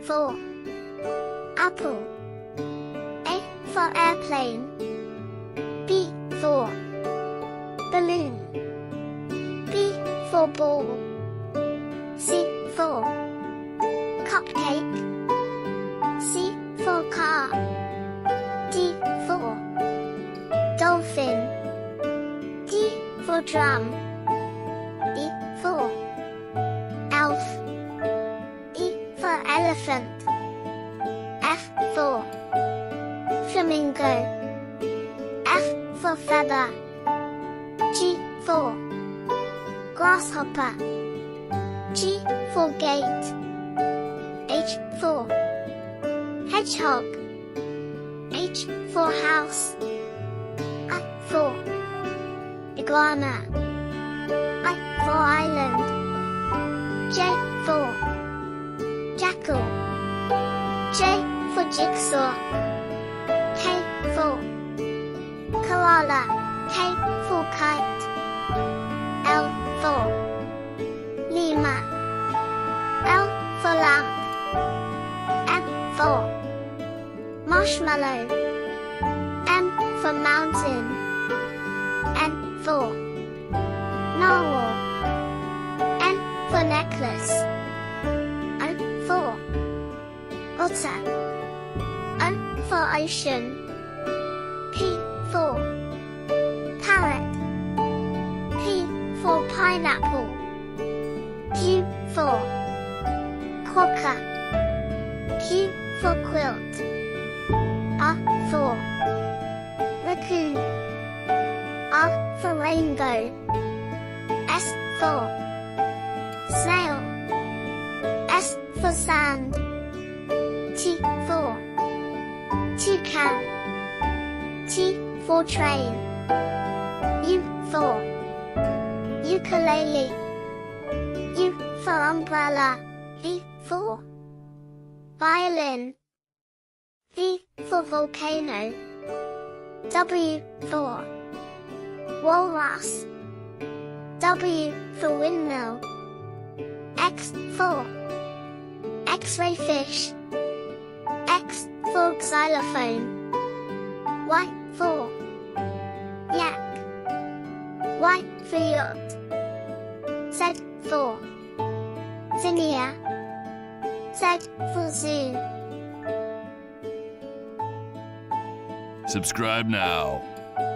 for apple. A for airplane. B for balloon. B for ball. C for cupcake. C for car. D for dolphin. D for drum. E for elf. E for elephant. F for flamingo. F for feather. G for grasshopper. G for gate. H for hedgehog. H for house. I for iguana. I for island. J for jackal. J for jigsaw. K for koala. K for kite. L for llama. L for lamp. M for marshmallow. M for mountain. N for narwhal. N for necklace. O for otter. O for ocean. P for parrot. P for pineapple. Q for quokka. Q for quilt. R for raccoon. R for rainbow. S for snail. S for sand. T for toucan. T for train. U for ukulele. U for umbrella. V for violin. V for volcano. W for walrus. W for windmill. X for X-ray fish. X for xylophone. Y for yak. Y for yacht. Z for zinnia. Z for zoo. Subscribe now.